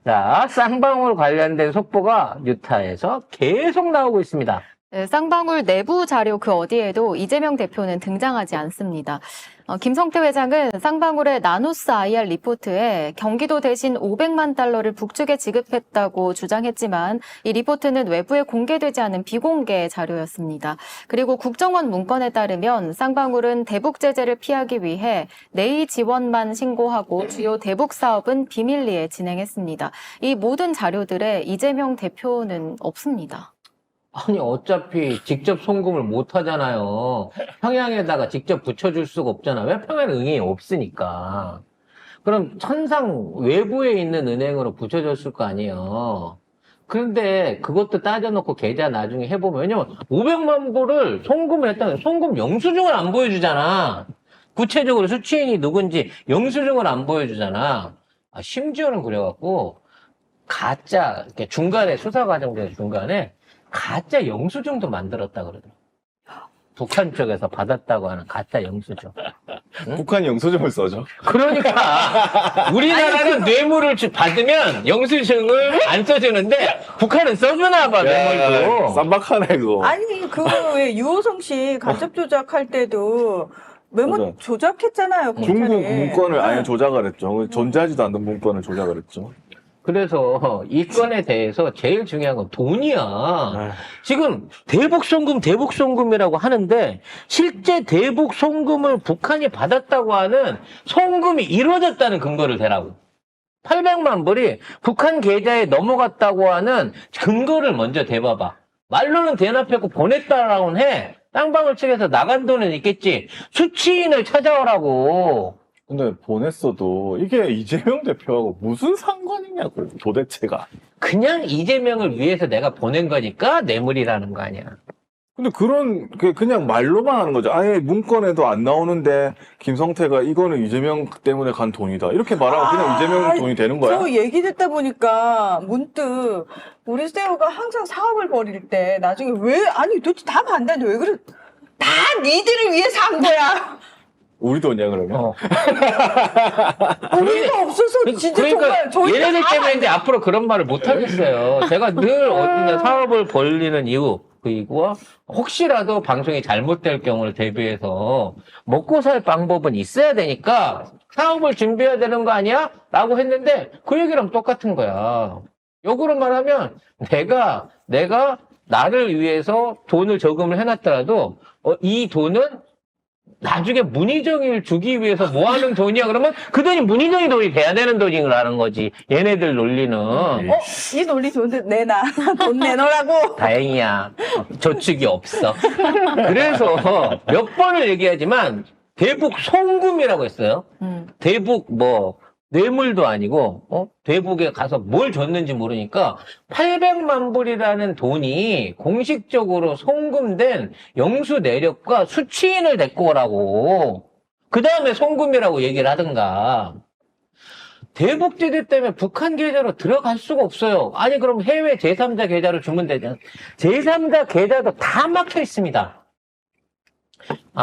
자, 쌍방울 관련된 속보가 뉴타에서 계속 나오고 있습니다. 네, 쌍방울 내부 자료 그 어디에도 이재명 대표는 등장하지 않습니다. 김성태 회장은 쌍방울의 나누스 IR 리포트에 경기도 대신 500만 달러를 북측에 지급했다고 주장했지만 이 리포트는 외부에 공개되지 않은 비공개 자료였습니다. 그리고 국정원 문건에 따르면 쌍방울은 대북 제재를 피하기 위해 내의 지원만 신고하고 주요 대북 사업은 비밀리에 진행했습니다. 이 모든 자료들에 이재명 대표는 없습니다. 아니, 어차피 직접 송금을 못 하잖아요. 평양에다가 직접 붙여줄 수가 없잖아. 왜 평양 은행이 없으니까. 그럼 천상 외부에 있는 은행으로 붙여줬을 거 아니에요. 그런데 그것도 따져놓고 계좌 나중에 해보면, 왜냐면 500만 불을 송금을 했다면 송금 영수증을 안 보여주잖아. 구체적으로 수취인이 누군지 영수증을 안 보여주잖아. 심지어는 그래갖고 가짜, 이렇게 중간에 수사 과정에서 중간에 가짜 영수증도 만들었다 그러더라고요. 북한 쪽에서 받았다고 하는 가짜 영수증. 응? 북한이 영수증을 써죠. 그러니까 우리나라는 뇌물을 받으면 영수증을 안 써주는데 북한은 써주나 봐, 뇌물도. 쌈박하네 그거. 아니, 왜 유호성 씨 간첩 조작할 때도 메모 맞아. 조작했잖아요, 중국 검찰이. 문건을 아예 네. 조작을 했죠. 존재하지도 않는 문건을 조작을 했죠. 그래서 이 건에 대해서 제일 중요한 건 돈이야. 아, 지금 대북송금이라고 하는데 실제 대북송금을 북한이 받았다고 하는 송금이 이루어졌다는 근거를 대라고. 800만 불이 북한 계좌에 넘어갔다고 하는 근거를 먼저 대봐봐. 말로는 대납했고 보냈다라고는 해. 쌍방울 측에서 나간 돈은 있겠지. 수취인을 찾아오라고. 근데 보냈어도 이게 이재명 대표하고 무슨 상관이냐고 도대체가. 그냥 이재명을 위해서 내가 보낸 거니까 뇌물이라는 거 아니야. 근데 그냥 말로만 하는 거죠. 아예 문건에도 안 나오는데 김성태가 이거는 이재명 때문에 간 돈이다. 이렇게 말하면 그냥 이재명 돈이 되는 거야. 저 얘기 듣다 보니까 문득 우리 세호가 항상 사업을 벌일 때 나중에 아니 도대체 다 반대인데 왜 그래? 다 니들을 위해서 한 거야. 우리 돈이야 그러면. 우리가 없어서 진짜 그러니까 정말 저희 얘네들 때문에 이제 앞으로 그런 말을 못 하겠어요. 제가 늘 어딘가 사업을 벌리는 이유, 그리고 혹시라도 방송이 잘못될 경우를 대비해서 먹고 살 방법은 있어야 되니까 사업을 준비해야 되는 거 아니야? 라고 했는데 그 얘기랑 똑같은 거야. 역으로 말하면 내가 나를 위해서 돈을 저금을 해놨더라도 이 돈은 나중에 문희정이를 주기 위해서 뭐 하는 돈이야? 그러면 그 돈이 문희정이 돈이 돼야 되는 돈이라는 거지. 얘네들 논리는. 이 논리 좋은데 돈 내놓으라고. 다행이야. 저축이 없어. 그래서 몇 번을 얘기하지만 대북 송금이라고 했어요. 대북 뇌물도 아니고 대북에 가서 뭘 줬는지 모르니까 800만 불이라는 돈이 공식적으로 송금된 영수 내역과 수취인을 데리고 오라고. 그 다음에 송금이라고 얘기를 하든가. 대북 제재 때문에 북한 계좌로 들어갈 수가 없어요. 아니 그럼 해외 제3자 계좌로 주면 되잖아. 제3자 계좌도 다 막혀 있습니다.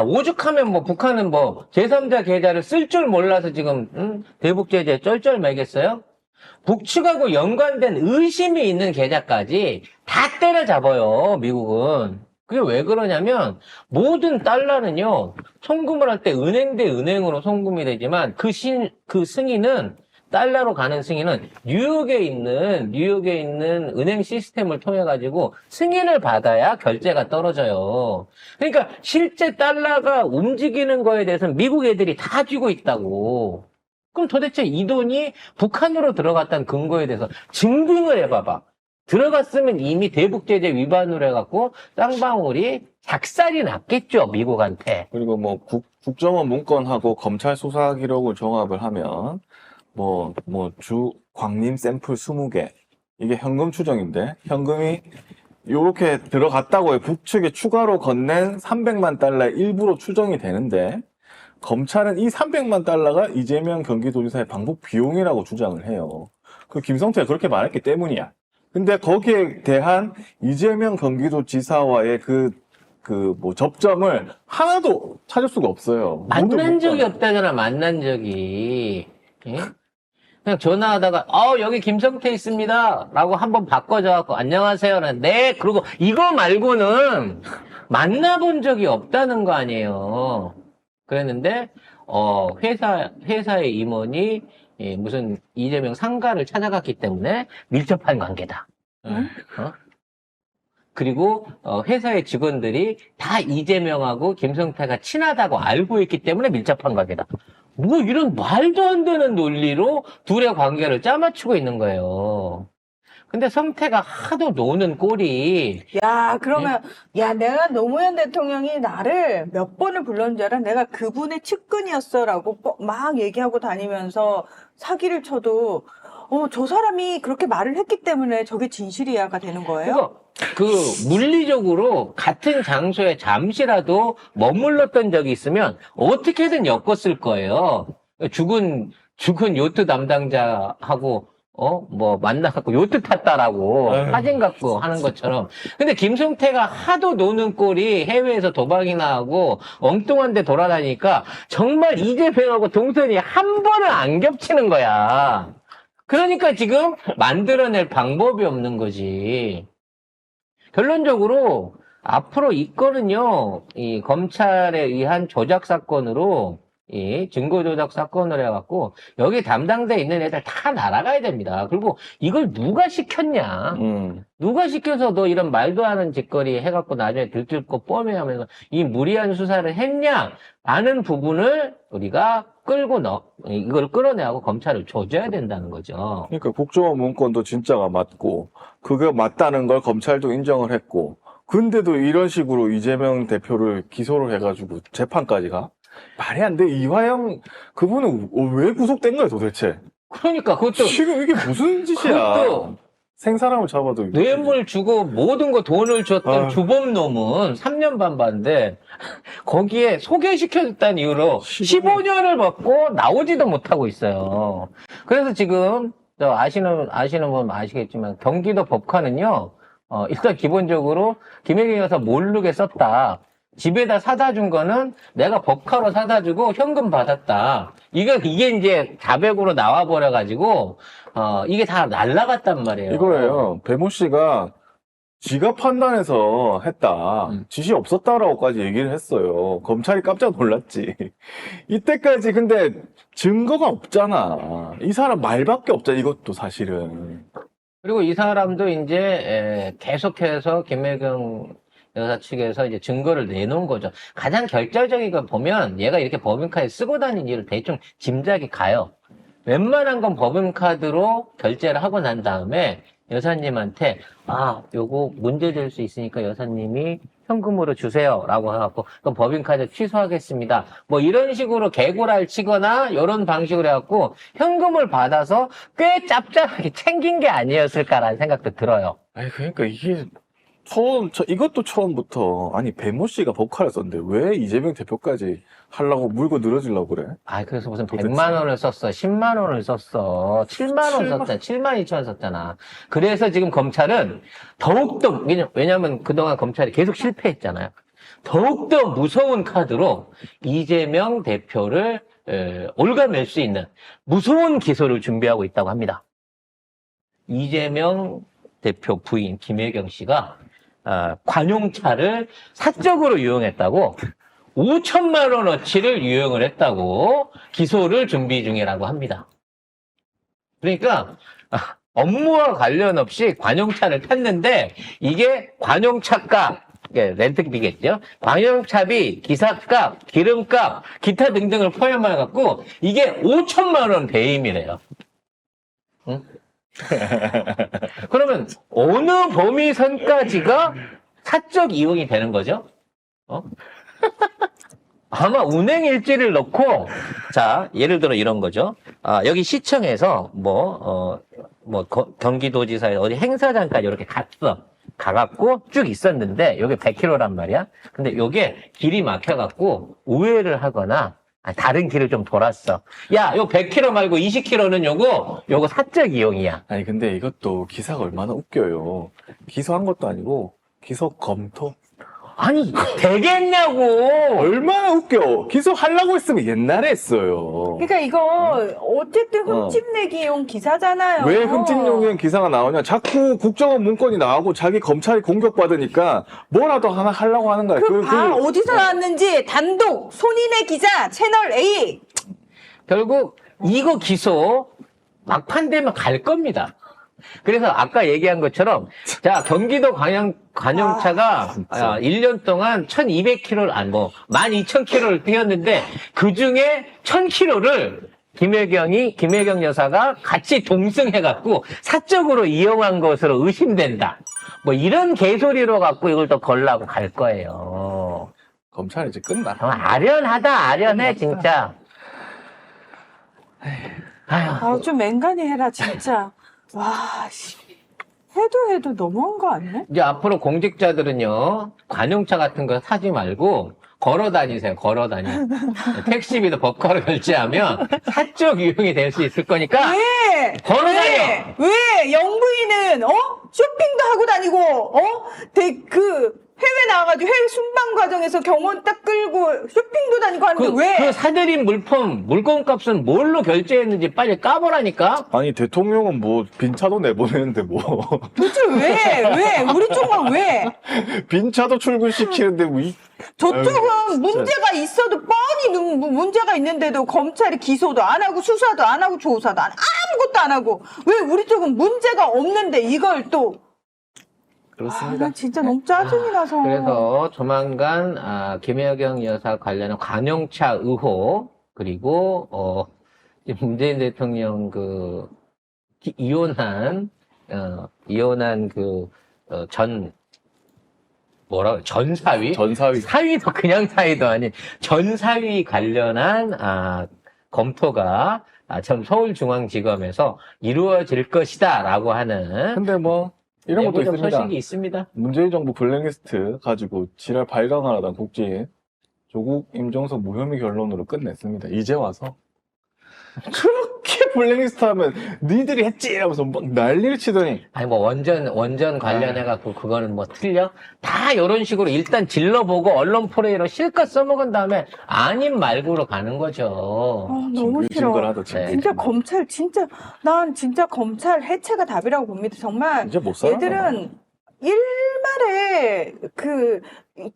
오죽하면 북한은 제3자 계좌를 쓸 줄 몰라서 지금 대북 제재 쩔쩔 매겠어요? 북측하고 연관된 의심이 있는 계좌까지 다 때려잡아요, 미국은. 그게 왜 그러냐면 모든 달러는요, 송금을 할 때 은행 대 은행으로 송금이 되지만 그 승인은 달러로 가는 승인은 뉴욕에 있는 은행 시스템을 통해 가지고 승인을 받아야 결제가 떨어져요. 그러니까 실제 달러가 움직이는 거에 대해서는 미국 애들이 다 쥐고 있다고. 그럼 도대체 이 돈이 북한으로 들어갔다는 근거에 대해서 증빙을 해봐봐. 들어갔으면 이미 대북 제재 위반으로 해갖고 쌍방울이 작살이 났겠죠, 미국한테. 그리고 국정원 문건하고 검찰 수사 기록을 종합을 하면 광림 샘플 20개. 이게 현금 추정인데, 현금이 요렇게 들어갔다고 해. 북측에 추가로 건넨 300만 달러의 일부로 추정이 되는데, 검찰은 이 300만 달러가 이재명 경기도지사의 방북 비용이라고 주장을 해요. 김성태가 그렇게 말했기 때문이야. 근데 거기에 대한 이재명 경기도지사와의 접점을 하나도 찾을 수가 없어요. 만난 적이 없다잖아, 만난 적이. 예? 그냥 전화하다가 여기 김성태 있습니다 라고 한번 바꿔줘갖고 안녕하세요. 네. 그리고 이거 말고는 만나본 적이 없다는 거 아니에요. 그랬는데 회사의 임원이 무슨 이재명 상가를 찾아갔기 때문에 밀접한 관계다. 그리고 회사의 직원들이 다 이재명하고 김성태가 친하다고 알고 있기 때문에 밀접한 관계다. 뭐 이런 말도 안 되는 논리로 둘의 관계를 짜맞추고 있는 거예요. 근데 성태가 하도 노는 꼴이 야, 그러면, 야, 내가 노무현 대통령이 나를 몇 번을 불렀는지 알아? 내가 그분의 측근이었어라고 막 얘기하고 다니면서 사기를 쳐도, 저 사람이 그렇게 말을 했기 때문에 저게 진실이야가 되는 거예요? 그 물리적으로 같은 장소에 잠시라도 머물렀던 적이 있으면 어떻게든 엮었을 거예요. 죽은 요트 담당자하고 뭐 만나갖고 요트 탔다라고 사진 갖고 하는 것처럼. 근데 김성태가 하도 노는 꼴이 해외에서 도박이나 하고 엉뚱한 데 돌아다니니까 정말 이재명하고 동선이 한 번은 안 겹치는 거야. 그러니까 지금 만들어낼 방법이 없는 거지. 결론적으로 앞으로 이 건은요, 이 검찰에 의한 조작 사건으로, 이 증거 조작 사건으로 해갖고 여기 담당돼 있는 애들 다 날아가야 됩니다. 그리고 이걸 누가 시켰냐? 누가 시켜서 너 이런 말도 안 하는 짓거리 해갖고 나중에 들뜨고 뻔해하면서 이 무리한 수사를 했냐? 라는 부분을 우리가 이걸 끌어내고 검찰을 조져야 된다는 거죠. 그러니까 국정원 문건도 진짜가 맞고 그게 맞다는 걸 검찰도 인정을 했고 근데도 이런 식으로 이재명 대표를 기소를 해가지고 재판까지 가? 말이 안 돼. 이화영 그분은 왜 구속된 거야 도대체? 그러니까 그것도 지금 이게 무슨 짓이야? 그것도 생사람을 잡아도 뇌물 주고 모든 거 돈을 줬던 주범놈은 3년 반 받는데 거기에 소개시켜줬다는 이유로 15년을 받고 나오지도 못하고 있어요. 그래서 지금 아시는 분 아시겠지만 경기도 법관은요. 일단 기본적으로 김혜경 여사 모르게 썼다. 집에다 사다 준 거는 내가 법카로 사다 주고 현금 받았다. 이게 이제 자백으로 나와버려가지고, 이게 다 날라갔단 말이에요. 이거예요. 배모 씨가 지가 판단해서 했다. 지시 없었다라고까지 얘기를 했어요. 검찰이 깜짝 놀랐지. 이때까지 근데 증거가 없잖아. 이 사람 말밖에 없잖아. 이것도 사실은. 그리고 이 사람도 이제 계속해서 김혜경 여사 측에서 이제 증거를 내놓은 거죠. 가장 결정적인 거 보면 얘가 이렇게 법인카드 쓰고 다니는 일을 대충 짐작이 가요. 웬만한 건 법인카드로 결제를 하고 난 다음에 여사님한테 요거 문제될 수 있으니까 여사님이 현금으로 주세요 라고 해갖고 그럼 법인카드 취소하겠습니다. 뭐 이런 식으로 개구랄 치거나 이런 방식으로 해갖고 현금을 받아서 꽤 짭짤하게 챙긴 게 아니었을까라는 생각도 들어요. 아니 그러니까 이게 이것도 처음부터 아니 배모 씨가 법카를 썼는데 왜 이재명 대표까지 하려고 물고 늘어지려고 그래? 그래서 무슨 도대체. 100만 원을 썼어, 10만 원을 썼어, 7만 원 썼잖아, 7만 2천 원 썼잖아. 그래서 지금 검찰은 더욱더, 왜냐면 그동안 검찰이 계속 실패했잖아요. 더욱더 무서운 카드로 이재명 대표를 올가맬 수 있는 무서운 기소를 준비하고 있다고 합니다. 이재명 대표 부인 김혜경 씨가 관용차를 사적으로 이용했다고 5천만 원어치를 유용을 했다고 기소를 준비 중이라고 합니다. 그러니까 업무와 관련 없이 관용차를 탔는데 이게 관용차값, 렌트비겠죠. 관용차비, 기사값, 기름값, 기타 등등을 포함해갖고 이게 5천만 원 배임이래요. 응? 그러면 어느 범위 선까지가 사적 이용이 되는 거죠? 아마 운행 일지를 넣고 자 예를 들어 이런 거죠. 여기 시청에서 경기도지사에 어디 행사장까지 이렇게 가갖고 쭉 있었는데 여기 100km란 말이야. 근데 요게 길이 막혀갖고 우회를 하거나 다른 길을 좀 돌았어. 야, 요 100km 말고 20km는 요거 사적 이용이야. 아니 근데 이것도 기사가 얼마나 웃겨요. 기소한 것도 아니고 기소 검토. 아니, 되겠냐고! 얼마나 웃겨. 기소하려고 했으면 옛날에 했어요. 그러니까 이거 어쨌든 흠집내기용 기사잖아요. 왜 흠집용인 기사가 나오냐? 자꾸 국정원 문건이 나오고 자기 검찰이 공격받으니까 뭐라도 하나 하려고 하는 거야. 어디서 나왔는지 단독 손인의 기자 채널 A. 결국 이거 기소 막판 되면 갈 겁니다. 그래서 아까 얘기한 것처럼 자 경기도 관용차가 1년 동안 1,200km를 12,000km를 뛰었는데 그 중에 1,000km를 김혜경 여사가 같이 동승해갖고 사적으로 이용한 것으로 의심된다. 뭐 이런 개소리로 갖고 이걸 또 걸라고 갈 거예요. 검찰 이제 끝나. 아련해 진짜. 아휴. 좀 맹간히 해라 진짜. 와, 씨. 해도 너무한 거 아니야? 이제 앞으로 공직자들은요, 관용차 같은 거 사지 말고, 걸어 다니세요, 걸어 다니. 택시비도 법카로 결제하면 사적 유용이 될 수 있을 거니까, 왜? 걸어 다녀! 왜? 영부인은, 쇼핑도 하고 다니고, 해외 나와가지고 해외 순방 과정에서 경원 딱 끌고 쇼핑도 다니고 하는데 왜? 그 사들인 물건값은 뭘로 결제했는지 빨리 까보라니까? 아니 대통령은 뭐 빈차도 내보내는데 뭐 도대체 왜? 우리 쪽만 왜? 빈차도 출근시키는데 뭐 저쪽은 문제가 있어도 뻔히 문제가 있는데도 검찰이 기소도 안 하고 수사도 안 하고 조사도 안 하고 아무것도 안 하고 왜 우리 쪽은 문제가 없는데 이걸 또 그렇습니다. 나 진짜 너무 짜증이 나서. 그래서 조만간 김혜경 여사 관련한 관용차 의혹 그리고 문재인 대통령 이혼한 전 사위? 사위도 그냥 사위도 아닌 전 사위 관련한 검토가 전 서울중앙지검에서 이루어질 것이다라고 하는 근데 뭐 이런 것도 내부적 있습니다. 소식이 있습니다. 문재인 정부 블랙리스트 가지고 지랄 발광하라던 국지인 조국 임종석 무혐의 결론으로 끝냈습니다. 이제 와서 그렇게 블랙리스트 하면 니들이 했지 이러면서 막 난리를 치더니 아니 뭐 원전 관련해갖고 그거는 뭐 틀려? 다 이런 식으로 일단 질러보고 언론 포레이로 실컷 써먹은 다음에 아님 말고로 가는 거죠. 너무 싫어. 징글징글하다, 진짜 검찰 난 진짜 검찰 해체가 답이라고 봅니다. 정말 이제 못 살아. 얘들은 일말에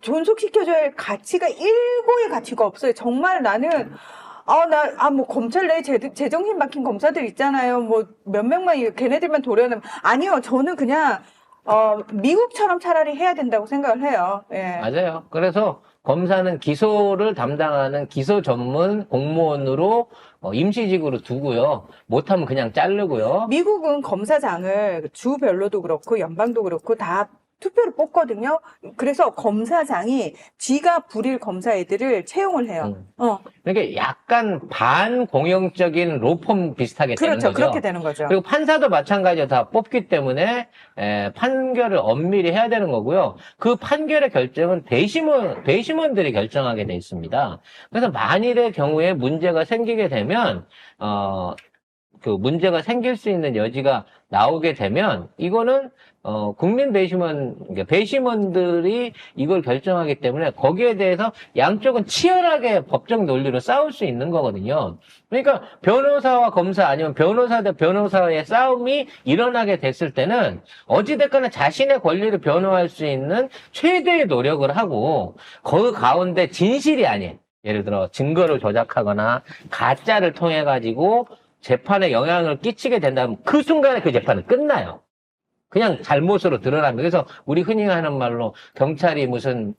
존속시켜줘야 할 가치가 일고의 가치가 없어요. 정말 나는 뭐 검찰 내에 제정신 박힌 검사들 있잖아요. 뭐 몇 명만 걔네들만 도려내면 아니요. 저는 그냥 미국처럼 차라리 해야 된다고 생각을 해요. 예. 맞아요. 그래서 검사는 기소를 담당하는 기소 전문 공무원으로 임시직으로 두고요. 못하면 그냥 자르고요. 미국은 검사장을 주별로도 그렇고 연방도 그렇고 다 투표로 뽑거든요. 그래서 검사장이 지가 부릴 검사 애들을 채용을 해요. 그러니까 약간 반공영적인 로펌 비슷하게 되는 그렇죠. 거죠. 그렇게 되는 거죠. 그리고 판사도 마찬가지로 다 뽑기 때문에 판결을 엄밀히 해야 되는 거고요. 그 판결의 결정은 배심원들이 결정하게 돼 있습니다. 그래서 만일의 경우에 문제가 생기게 되면 그 문제가 생길 수 있는 여지가 나오게 되면 이거는 국민 배심원들이 이걸 결정하기 때문에 거기에 대해서 양쪽은 치열하게 법적 논리로 싸울 수 있는 거거든요. 그러니까 변호사와 검사 아니면 변호사 대 변호사의 싸움이 일어나게 됐을 때는 어찌됐거나 자신의 권리를 변호할 수 있는 최대의 노력을 하고 그 가운데 진실이 아닌 예를 들어 증거를 조작하거나 가짜를 통해 가지고 재판에 영향을 끼치게 된다면 그 순간에 그 재판은 끝나요. 그냥 잘못으로 드러납니다. 그래서 우리 흔히 하는 말로 경찰이 무슨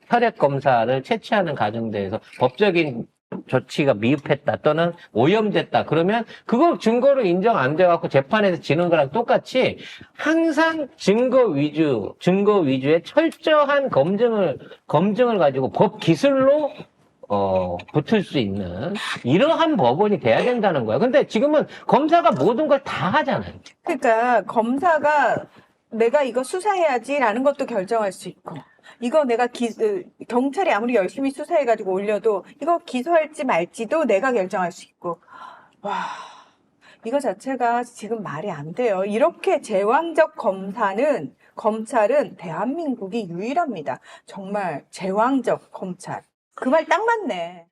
혈액 검사를 채취하는 과정대에서 법적인 조치가 미흡했다 또는 오염됐다 그러면 그거 증거로 인정 안 돼갖고 재판에서 지는 거랑 똑같이 항상 증거 위주의 철저한 검증을 가지고 법 기술로 붙을 수 있는 이러한 법원이 돼야 된다는 거야. 근데 지금은 검사가 모든 걸 다 하잖아요. 그러니까 검사가 내가 이거 수사해야지라는 것도 결정할 수 있고 이거 내가 경찰이 아무리 열심히 수사해가지고 올려도 이거 기소할지 말지도 내가 결정할 수 있고 와 이거 자체가 지금 말이 안 돼요. 이렇게 제왕적 검사는 검찰은 대한민국이 유일합니다. 정말 제왕적 검찰. 그 말 딱 맞네.